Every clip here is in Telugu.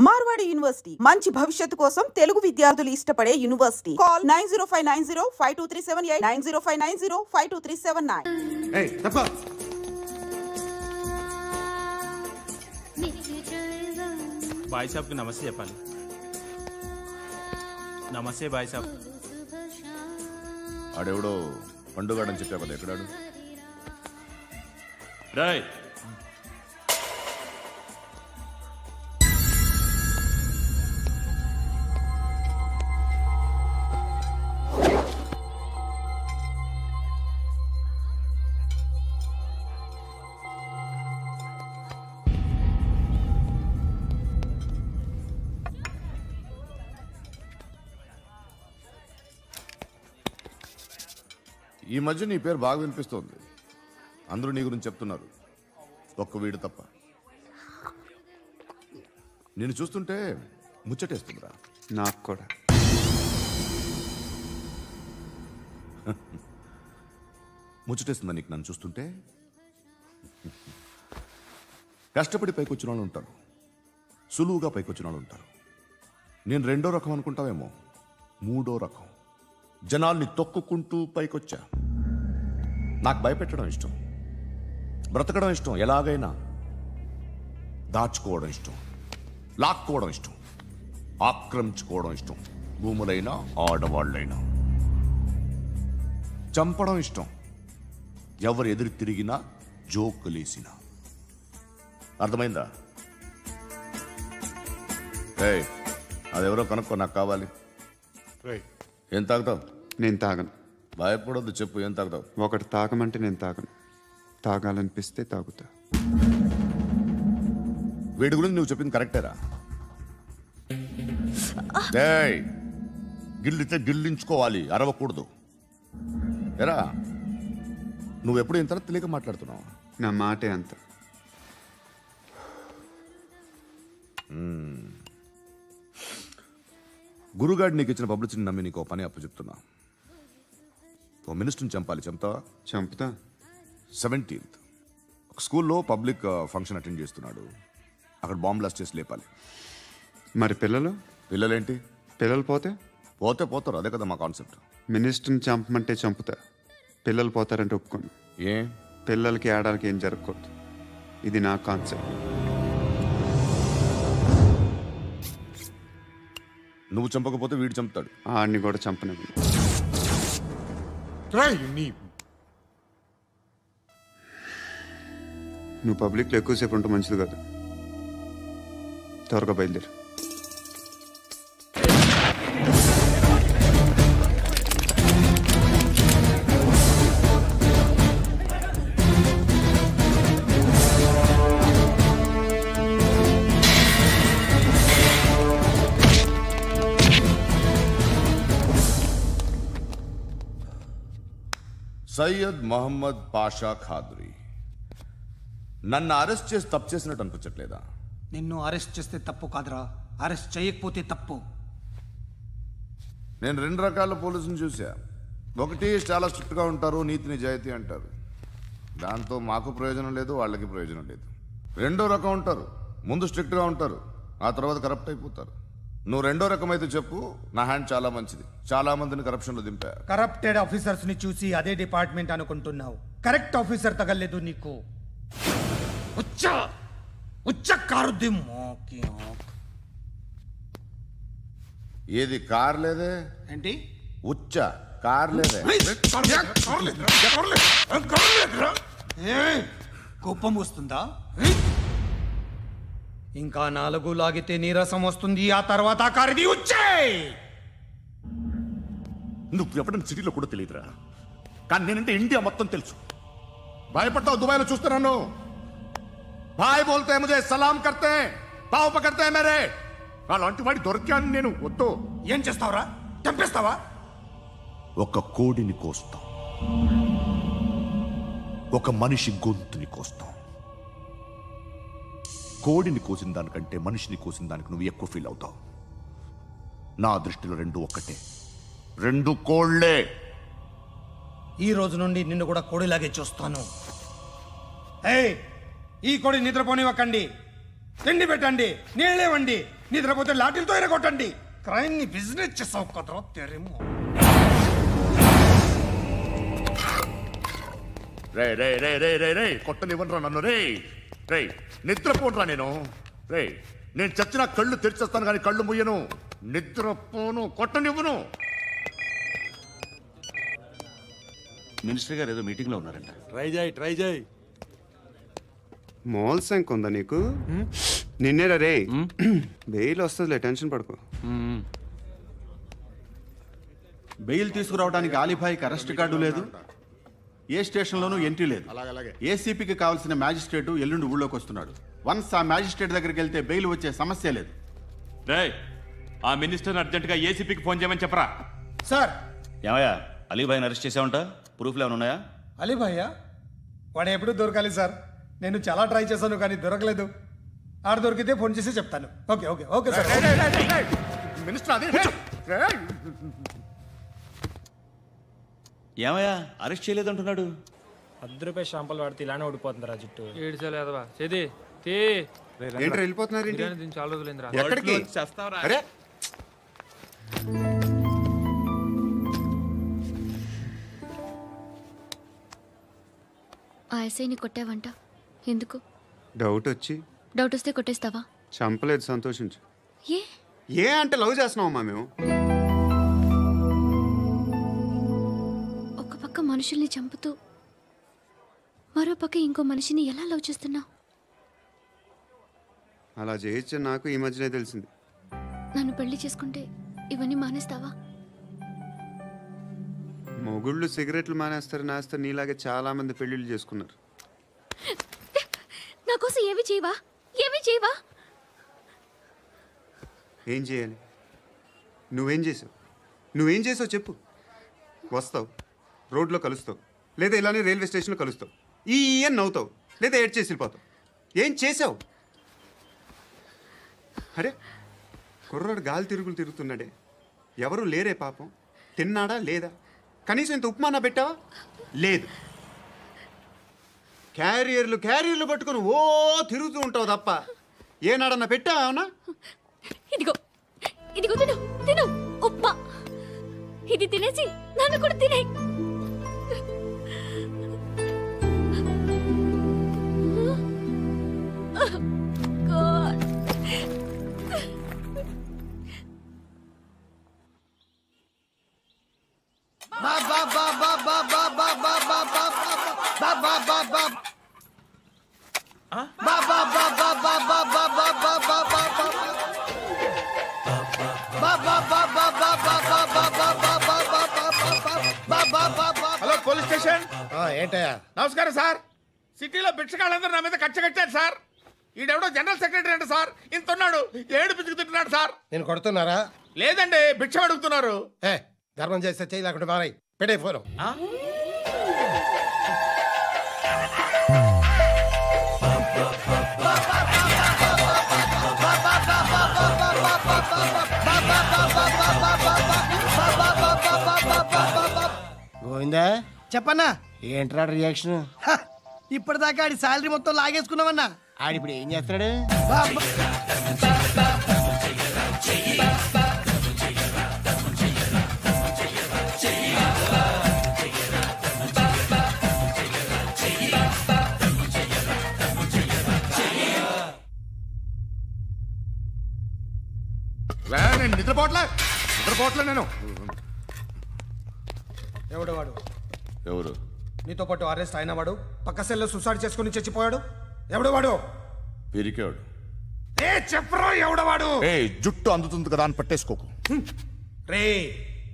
మార్వాడి యూనివర్సిటీ మంచి భవిష్యత్తు కోసం తెలుగు విద్యార్థులు ఇష్టపడే యూనివర్సిటీ. కాల్ 9059052378 9059052379. ఏయ్ తప్ప. भाई साहब की नमस्ते చెప్పాలి. నమస్తే భాయ్ సాబ్. ఆడెవడో పండుగాడని చెప్పావు కదా, ఎక్కడాడు? రాయ్ ఈ మధ్య నీ పేరు బాగా వినిపిస్తోంది. అందరూ నీ గురించి చెప్తున్నారు, ఒక్క వీడు తప్ప. నేను చూస్తుంటే ముచ్చటేస్తుందిరా. నాకు కూడా. ముచ్చటేస్తుందా నీకు నన్ను చూస్తుంటే? కష్టపడి పైకొచ్చిన వాళ్ళు ఉంటారు, సులువుగా పైకొచ్చిన వాళ్ళు ఉంటారు. నేను రెండో రకం అనుకుంటావేమో, మూడో రకం. జనాల్ని తొక్కుకుంటూ పైకొచ్చా. నాకు భయపెట్టడం ఇష్టం, బ్రతకడం ఇష్టం, ఎలాగైనా దాచుకోవడం ఇష్టం, లాక్కోవడం ఇష్టం, ఆక్రమించుకోవడం ఇష్టం. భూములైనా ఆడవాళ్ళైనా చంపడం ఇష్టం, ఎవరు ఎదురు తిరిగినా జోకులేసినా. అర్థమైందా? ఏయ్, అదెవరో కనుక్కో, నాకు కావాలి. ఏం తాగుతావు? నేను తాగను. భయపడొద్దు, చెప్పు ఏం తాగుతావు? ఒకటి తాగమంటే నేను తాగను, తాగాలనిపిస్తే తాగుతా. వీడి గురించి నువ్వు చెప్పింది కరెక్టేరా? గిల్లితే గిల్లించుకోవాలి, అరవకూడదు. ఎరా, నువ్వెప్పుడు ఇంత తెలియక మాట్లాడుతున్నావు? నా మాటే అంత. గురుగాడు నీకు ఇచ్చిన పబ్లిసిటీని నమ్మి నీకు పని అప్పు చెప్తున్నా. ఓ మినిస్టర్ని చంపాలి, చంపుతావా? చంపుతా. 17th ఒక స్కూల్లో పబ్లిక్ ఫంక్షన్ అటెండ్ చేస్తున్నాడు, అక్కడ బాంబ్ బ్లాస్ట్ చేసి లేపాలి. మరి పిల్లలేంటి? పిల్లలు పోతే పోతారు, అదే కదా మా కాన్సెప్ట్. మినిస్టర్ని చంపమంటే చంపుతా, పిల్లలు పోతారంటే ఒప్పుకోను. ఏ పిల్లలకి ఆడాలకి ఏం జరగకూడదు, ఇది నా కాన్సెప్ట్. నువ్వు చంపకపోతే వీడు చంపుతాడు. ఆడిని కూడా చంపనివ్వు. నువ్వు పబ్లిక్లో ఎక్కువసేపు ఉంటే మంచిది కాదు. త్వరగా బయలుదేరు. సయ్యద్ మహమ్మద్ పాషా ఖాద్రీ, నన్ను అరెస్ట్ చేసి తప్పు చేసినట్టు అనిపించట్లేదా? నిన్ను అరెస్ట్ చేస్తే తప్పు కాదురా, అరెస్ట్ చేయకపోతే తప్పు. నేను 2 రకాల పోలీసుని చూసా. ఒకటి చాలా స్ట్రిక్ట్గా ఉంటారు, నీతి నిజాయితీ అంటారు, దాంతో మాకు ప్రయోజనం లేదు, వాళ్ళకి ప్రయోజనం లేదు. రెండో రకం ఉంటారు, ముందు స్ట్రిక్ట్గా ఉంటారు, ఆ తర్వాత కరప్ట్ అయిపోతారు. నువ్వు రెండో రకం అయితే చెప్పు, నా హ్యాండ్ చాలా మంచిది, చాలా మందిని కరప్షన్లో దింపా. కరప్టెడ్ ఆఫీసర్స్ ని చూసి అదే డిపార్ట్మెంట్ అనుకుంటున్నావు, కరెక్ట్ ఆఫీసర్ తగలేదు నీకు. ఏది కార్ లేదే? ఏంటి ఉచ్చ కార్ లేదే? కోపం వస్తుందా? ఇంకా 4 లాగితే నీరసం వస్తుంది, ఆ తర్వాత కారిది ఉచ్చే. నువ్వు ఎప్పుడైనా సిటీలో కూడా తెలియదురా, కానీ నేనంటే ఇండియా మొత్తం తెలుసు. భయపడతావు? దుబాయ్లో చూస్తున్నాను, భాయ్ బోల్తే ముజే సలాం కర్తే, పావు పకడ్తే మేరే. అలాంటి వాడి దొరికాను నేను. వద్దు. ఏం చేస్తావురా? చంపేస్తావా? ఒక కోడిని కోస్తాం, ఒక మనిషి గొంతుని కోస్తాం. కోడిని కోసిన దానికంటే మనిషిని కోసిన దానికి నువ్వు ఎక్కువ ఫీల్ అవుతావు. నా దృష్టిలో 2 ఒక్కటే, 2 కోళ్లే. ఈ రోజు నుండి నిన్ను కూడా కోడిలాగే చూస్తాను. ఈ కోడి నిద్రపోనివ్వకండి, తిండి పెట్టండి, నీళ్ళేవండి, నిద్రపోతే లాఠీలతో ఎరగొట్టండి. క్రైమ్ ని బిజినెస్ చేసావు కదరా తెరేమో. రే రే రే రే రే రే కొట్టనివ్వనరా నన్ను. రే రే నిద్రపోనరా నేను. రే నేను చచ్చిన కళ్ళు తెరిచేస్తాను కానీ కళ్ళు ముయ్యను. నిద్రపోను, కొట్టనివ్వను. మినిస్టర్ గారు ఏదో మీటింగ్ లో ఉన్నారంట. ట్రై చేయి. మోల్ సంక్ ఉందా నీకు? నిన్నేరా రే. బెయిల్ వస్తుందిలే, టెన్షన్ పడుకో. బెయిల్ తీసుకురావడానికి ఆలిభాయికి అరెస్ట్ కార్డు లేదు, ఏ స్టేషన్లోనూ ఎంట్రీ లేదు. ఏసీపీకి కావాల్సిన మ్యాజిస్ట్రేటు ఎల్లుండి ఊళ్ళోకి వస్తున్నాడు. వన్స్ ఆ మ్యాజిస్ట్రేట్ దగ్గరికి వెళ్తే బెయిల్ వచ్చే సమస్య లేదు. ఆ మినిస్టర్ అర్జెంటుగా ఏసీపీకి ఫోన్ చేయమని చెప్పరా. సార్. ఏమయ్యా, అలీభాయిని అరెస్ట్ చేసావంట? ప్రూఫ్లు ఏమైనా ఉన్నాయా? అలీభయ్యా వాడు ఎప్పుడు దొరకాలి సార్. నేను చాలా ట్రై చేశాను కానీ దొరకలేదు. ఆడ దొరికితే ఫోన్ చేసి చెప్తాను. Okay okay okay sir. Minister అదే. ఏమయ్యా, అరెస్ట్ చేయలేదంటున్నాడు? ₹10 షాంపూలు వాడితే ఇలానే ఓడిపోతుందిరా జుట్టు. ఏడ్చలేదవా చేది తీ. ఏంటి వెళ్ళిపోతున్నారు? దీన్ని చాలా రోజులైందిరా. ఎక్కడికి? అరే ఆ ఎస్ఐని కొట్టావంట, ఎందుకు? డౌట్ వచ్చి. డౌట్ వస్తే కొట్టేస్తావా? చంపలేదు, సంతోషించు. ఏ ఏ అంటే లవ్ చేస్తున్నావమ్మా మేము. ఒక పక్క మనుషుల్ని చంపుతూ మరో పక్క ఇంకో మనిషిని ఎలా లవ్ చేస్తున్నావు? అలా చేయొచ్చు నాకు ఈ మధ్యనే తెలిసింది. నన్ను పెళ్లి చేసుకుంటే ఇవన్నీ మానేస్తావా? మొగుళ్ళు సిగరెట్లు మానేస్తారు, నాస్తారు. నీలాగే చాలా మంది పెళ్లిళ్ళు చేసుకున్నారు. నా కోసం ఏమి చేయవా? ఏమి చేయవా? ఏం చేయాలి? నువ్వేం చేసావు చెప్పు. వస్తావు, రోడ్లో కలుస్తావు, లేదా ఇలానే రైల్వే స్టేషన్లో కలుస్తావు. ఈ అని నవ్వుతావు, లేదా ఏడ్ చేసి వెళ్ళిపోతావు. ఏం చేసావు? అరే కుర్రాడు గాలి తిరుగుతున్నాడే, ఎవరు లేరే పాపం. తిన్నాడా లేదా? కనీసం ఇంత ఉప్మానా పెట్టావా? లేదు. క్యారియర్లు పట్టుకొని ఓ తిరుగుతూ ఉంటావు తప్ప ఏనాడన్నా పెట్టావా? అవునా? ఇదిగో ఇదిగో తిను తిను ఉప్మా. ఇది తినేసి నన్ను కూడా తినే. Hello police station. ఏంటయ్యా? నమస్కారం సార్. సిటీలో భిక్షగాళ్ళందరూ నా మీద కట్టారు సార్. ఈడెవడో జనరల్ సెక్రటరీ అంట సార్. ఇంత ఉన్నాడు, 7 పిచ్చుకు తింటున్నాడు సార్. నేను కొడుతున్నారా? లేదండి, భిక్ష అడుగుతున్నారు. ధర్మం చేస్తే చేయి, లేకుండా మారాయి. పెట్టే ఫోను. గోవిందా చెప్పన్నా. ఏంట్రా రియాక్షన్? ఇప్పటిదాకా ఆడి శాలరీ మొత్తం లాగేసుకున్నావన్నా. ఆడిప్పుడు ఏం చేస్తున్నాడు? నేను నిద్రపోవట్లే నేను. ఎవడు? ఎవరు? నీతో పాటు అరెస్ట్ అయిన వాడు, పక్క సెల్లో సూసైడ్ చేసుకుని చచ్చిపోయాడు. ఎవడు వాడు? పిరికాడు. చెప్పరా ఎవడవాడు? జుట్టు అందుతుంది కదా అని పట్టేసుకోకు. రే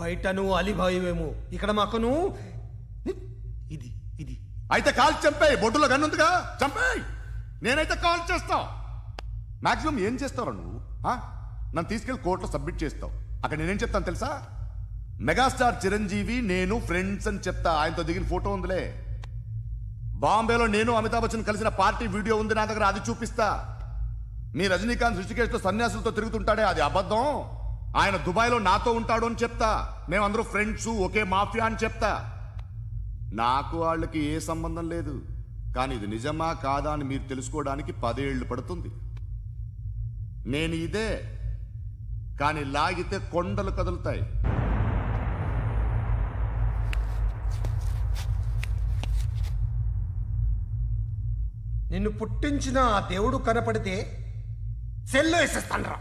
బయట నువ్వు అలీభాయివేమో, ఇక్కడ మాకు నువ్వు ఇది ఇది. అయితే కాల్ చంపేయి. బొడ్డులో గన్నుందిగా, చంపేయి. నేనైతే కాల్ చేస్తా. మాక్సిమం ఏం చేస్తావు నువ్వు? నన్ను తీసుకెళ్లి కోర్టులో సబ్మిట్ చేస్తావు. అక్కడ నేనేం చెప్తాను తెలుసా? మెగాస్టార్ చిరంజీవి నేను ఫ్రెండ్స్ అని చెప్తా. ఆయనతో దిగిన ఫోటో ఉందిలే. బాంబేలో నేను అమితాబ్ బచ్చన్ కలిసిన పార్టీ వీడియో ఉంది నా దగ్గర, అది చూపిస్తా. మీ రజనీకాంత్ ఋషికేశ్తో సన్యాసులతో తిరుగుతుంటాడే, అది అబద్ధం. ఆయన దుబాయ్లో నాతో ఉంటాడు అని చెప్తా. మేమందరూ ఫ్రెండ్స్, ఒకే మాఫియా అని చెప్తా. నాకు వాళ్ళకి ఏ సంబంధం లేదు. కానీ ఇది నిజమా కాదా అని మీరు తెలుసుకోవడానికి 10 ఏళ్ళు పడుతుంది. నేను ఇదే, కానీ లాగితే కొండలు కదులుతాయి. నిన్ను పుట్టించిన ఆ దేవుడు కనపడితే సెల్లో వేసేస్తాను.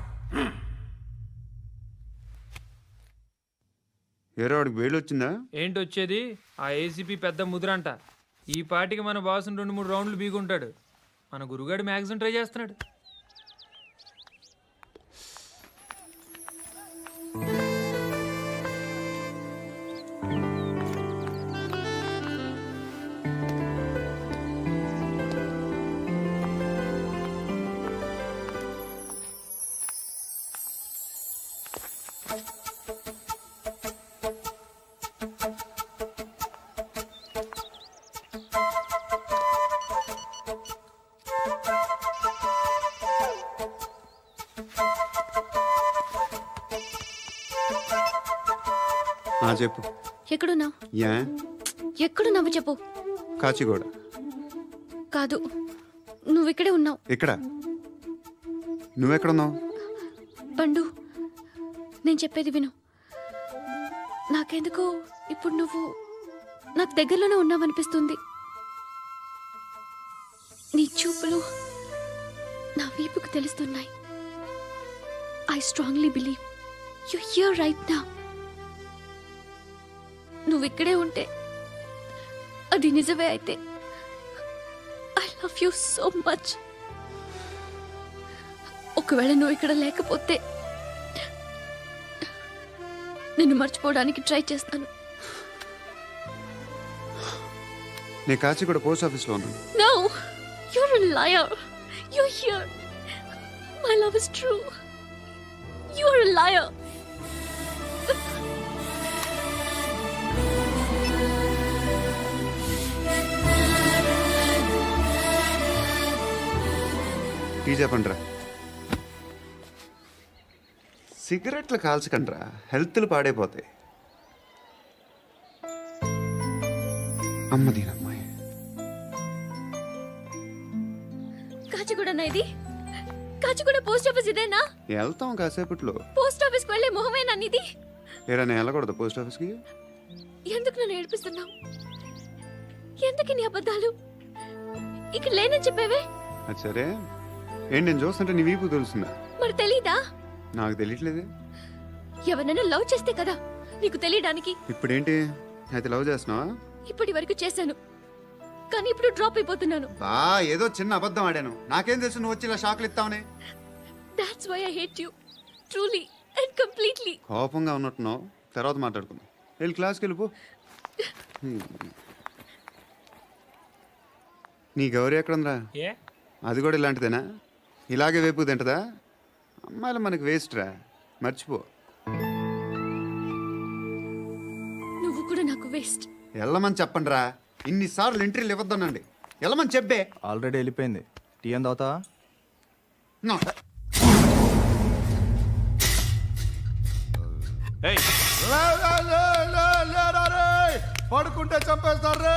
ఏరో వాడికి వేలు వచ్చిందా? ఏంటి వచ్చేది? ఆ ఏసీపీ పెద్ద ముద్రంట. ఈ పాటికి మన బాసుని 2-3 రౌండ్లు బీగుంటాడు. మన గురుగాడు మ్యాగజైన్ ట్రై చేస్తున్నాడు. చెప్పు. ఎక్కడున్నావు? యా ఎక్కడున్నావు చెప్పు. కాచిగూడ. కాదు, నువ్వు ఇక్కడే ఉన్నావు. ఇక్కడ నువ్వెక్కడున్నావు? పండు, నేను చెప్పేది విను. నాకెందుకో ఇప్పుడు నువ్వు నాకు దగ్గరలోనే ఉన్నావనిపిస్తుంది. నీ చూపులు నా వీపుకు తెలుస్తున్నాయి. I strongly believe you here right now. నువ్వు ఇక్కడే ఉంటే అది నిజమే అయితే I love you so much. ఒకవేళ నువ్వు ఇక్కడ లేకపోతే నిన్ను మర్చిపోవడానికి ట్రై చేస్తాను. నేను కాచిగూడ పోస్ట్ ఆఫీస్లో ఉన్నాను. No, you're a liar. You're here. My love is true. You're a liar. Tea చెప్పండిరా. సిగరెట్లు కాల్చకండ్రా, హెల్త్లు పాడైపోతాయి. అమ్మదీనమ్మాయి. కాచిగూడనా ఇది? కాచిగూడ పోస్ట్ ఆఫీస్ ఇదేనా? వెళ్తాం కాసేపట్లో. పోస్ట్ ఆఫీస్ కి వెళ్ళే మొహమేనా నీది? ఏరా నేను వెళ్ళకూడదు పోస్ట్ ఆఫీస్కి? ఎందుకు నన్ను ఏడిపిస్తున్నావు? ఎందుకు నీ అబద్ధాలు? ఇక్కడ లేనని చెప్పేవే. అది సరే, ఏంటి నేను చూస్తుంటే నీ వీపు తెలుస్తుందా? మరి తెలీదా? నాకు తెలియట్లేదే. ఎవరైనా లవ్ చేస్తే కదా నీకు తెలియడానికి. ఇప్పుడేంటి అయితే లవ్ చేస్తున్నావా? ఇప్పటి వరకు చేశాను, కానీ ఇప్పుడు డ్రాప్ అయిపోతున్నాను. ఏదో చిన్న అబద్ధం ఆడాను. నాకేం తెలుసు నువ్వు వచ్చి ఇలా షాక్లు ఇస్తావనే. That's why I hate you. Truly and completely. కోపంగా ఉన్నట్టున్నావు, తర్వాత మాట్లాడుకుందాం. వెళ్ళి క్లాస్కి వెళ్ళిపో. నీ గౌరీ ఎక్కడుందిరా? అది కూడా ఇలాంటిదేనా? ఇలాగే వేపు తింటదా? అమ్మాయిలు మనకి వేస్ట్ రా, మర్చిపో. నువ్వు కూడా నాకు వేస్ట్. వెళ్ళమని చెప్పండి రా. ఇన్నిసార్లు ఎంట్రీలు ఇవ్వద్దనండి. వెళ్ళమని చెప్పే. ఆల్రెడీ వెళ్ళిపోయింది. టీ అని తాగుతావా? పడుకుంటే చంపేస్తారు.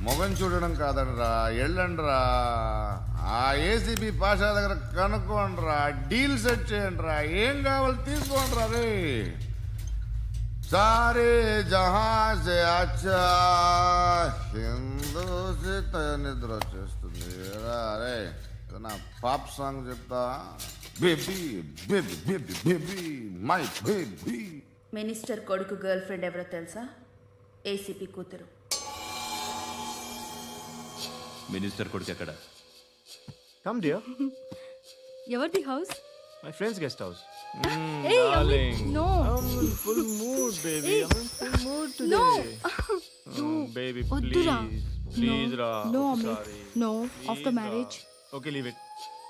మొగం చూడడం కాదండ్రా, వెళ్ళండ్రా. ఆ ఏసీబీ పాషా దగ్గర కనుక్కోండ్రా, డీల్ సెట్ చేయండిరా, ఏం కావాలి తీసుకోండిరా. రే సారే జహా సే అచ్చా హిందూ నిద్ర వచ్చేస్తుంది. రే నా పాప్ సాంగ్ చెప్తా. Baby baby baby baby my baby. Minister కొడుకు గర్ల్ ఫ్రెండ్ ఎవరో తెలుసా? ఏసీపీ కూతురు. మినిస్టర్ కొడుకు ఎక్కడ? Come dear. ఎవరిది house? My friends guest house. Hey, Darling. no. I'm in full mood, baby. Hey. I'm in full mood today. No. Baby, Oddura. please, No. Ra. No, I'm Amit. sorry. No. Please, After Ra. marriage. Okay, leave it.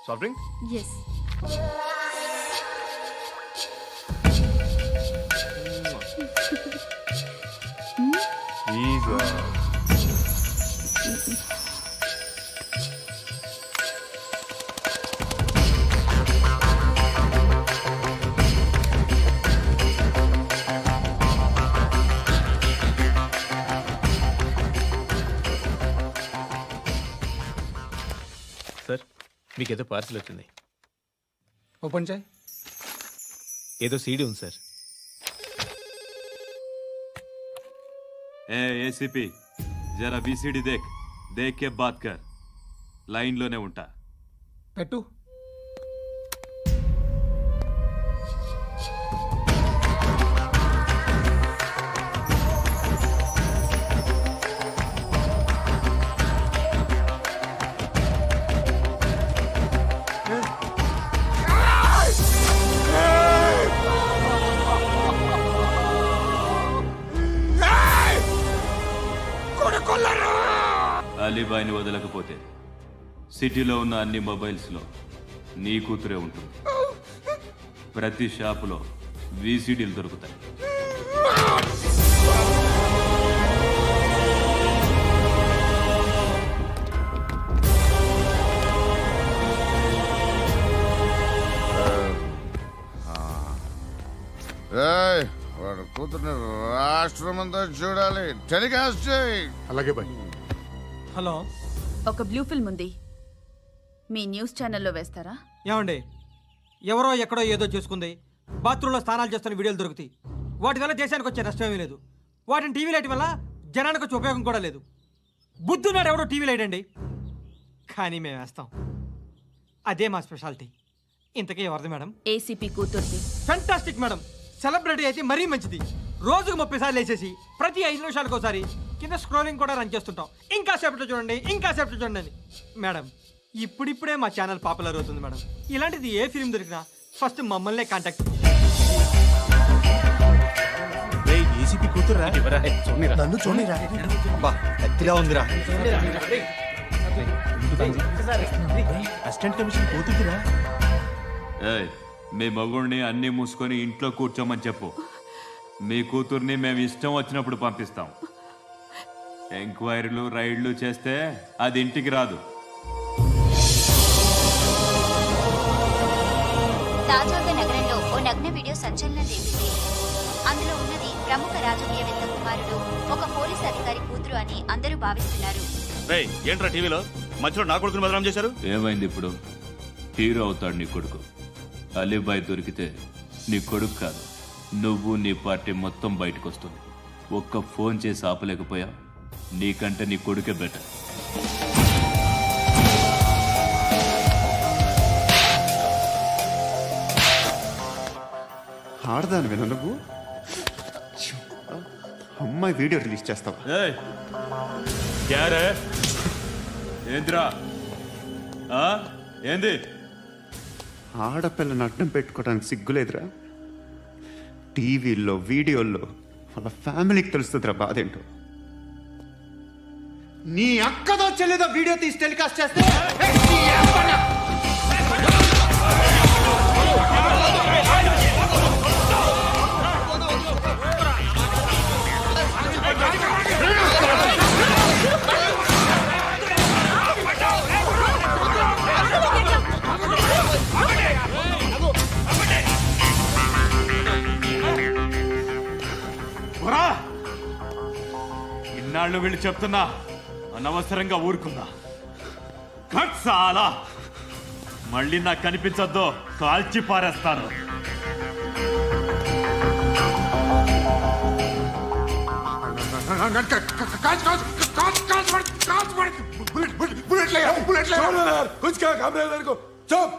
Soft drink? Yes. Please, Ra. మీకేదో పార్సిల్ వచ్చింది. ఓపెన్ చేయి. ఏదో సీడీ ఉంది సార్. ఏసీపీ జరా వీసీడీ దేక్ కే బాత్ కర్. లైన్లోనే ఉంటా. పెట్టు. అలీబాయిని వదలకపోతే సిటీలో ఉన్న అన్ని మొబైల్స్లో నీ కూతురే ఉంటుంది. ప్రతి షాపులో వీసీడీలు దొరుకుతాయి. వాడు కూతుర్ని రాష్ట్రం అంతా చూడాలి. టెలికాస్ట్ చేయి. అలాగే బాయ్. హలో, ఒక బ్లూ ఫిల్మ్ ఉంది, మీ న్యూస్ ఛానల్లో వేస్తారా? ఏమండి, ఎవరో ఎక్కడో ఏదో చేసుకుంది, బాత్రూంలో స్నానాలు చేస్తున్న వీడియోలు దొరుకుతాయి. వాటి వల్ల దేశానికి వచ్చే నష్టమేమీ లేదు. వాటిని టీవీ లైట్ వల్ల జనానికి వచ్చే ఉపయోగం కూడా లేదు. బుద్ధున్నాడు ఎవడో టీవీ లైట్ అండి, కానీ మేము వేస్తాం. అదే మా స్పెషాలిటీ. ఇంతకీ ఎవరిది మేడం? ఏసీపీ కూతుర్ది. Fantastic madam. సెలబ్రిటీ అయితే మరీ మంచిది. రోజుకు 30 సార్లు వేసేసి ప్రతి 5 నిమిషాలకు ఒకసారి కింద స్క్రోలింగ్ కూడా రన్ చేస్తుంటాం. ఇంకా సేపట్లో చూడండి, ఇంకా సేపట్లో చూడండి అని. మేడం, ఇప్పుడిప్పుడే మా ఛానల్ పాపులర్ అవుతుంది మేడం. ఇలాంటిది ఏ ఫిల్మ్ దొరికినా ఫస్ట్ మమ్మల్నే కాంటాక్ట్. ఏసీపీ కూతురా? నన్ను చూడరా, ఎత్తిగా ఉందిరా. అసిస్టెంట్ కమిషన్ కూతురా? మీ మగుడిని అన్ని మూసుకొని ఇంట్లో కూర్చోమని చెప్పు. మీ కూతుర్ని మేము ఇష్టం వచ్చినప్పుడు పంపిస్తాం. ఎంక్వైరీలు రైడ్లు చేస్తే అది ఇంటికి రాదు. తాజాగా నగరంలో ఓ నగ్న వీడియో సంచలనం రేపింది. అందులో ఉన్నది ప్రముఖ రాజకీయవేత్త కుమారుడు, ఒక పోలీస్ అధికారి కూతురు అని అందరూ భావిస్తున్నారు. ఏంట్రా టీవీలో మధ్యలో నా కొడుకుని బదనాం చేశారు? ఏమైంది ఇప్పుడు? హీరో అవుతాడు నీ కొడుకు. అలీబాయ్ దొరికితే నీ కొడుకు కాదు, నువ్వు నీ పార్టీ మొత్తం బయటకు వస్తుంది. ఒక్క ఫోన్ చేసి ఆపలేకపోయా, నీకంటే నీ కొడుకే బెటర్. ఆడదాను విన నువ్వు అమ్మాయి వీడియో రిలీజ్ చేస్తావా? ఏంద్రా ఏంది? ఆడపిల్లని అడ్డం పెట్టుకోవడానికి సిగ్గులేదురా? టీవీల్లో వీడియోల్లో వాళ్ళ ఫ్యామిలీకి తెలుస్తుందిరా బాధేంటో. నీ అక్కదో చెల్లిదో వీడియో తీసి టెలికాస్ట్ చేస్తే ఇన్నాళ్ళు వీళ్ళు చెప్తున్నా అనవసరంగా ఊరుకున్నా. చాలా మళ్ళీ నాకు కనిపించొద్దు, కాల్చి పారేస్తాను. बुलेट ले, बुलेट ले। कौन सा काम है मेरे को? चुप।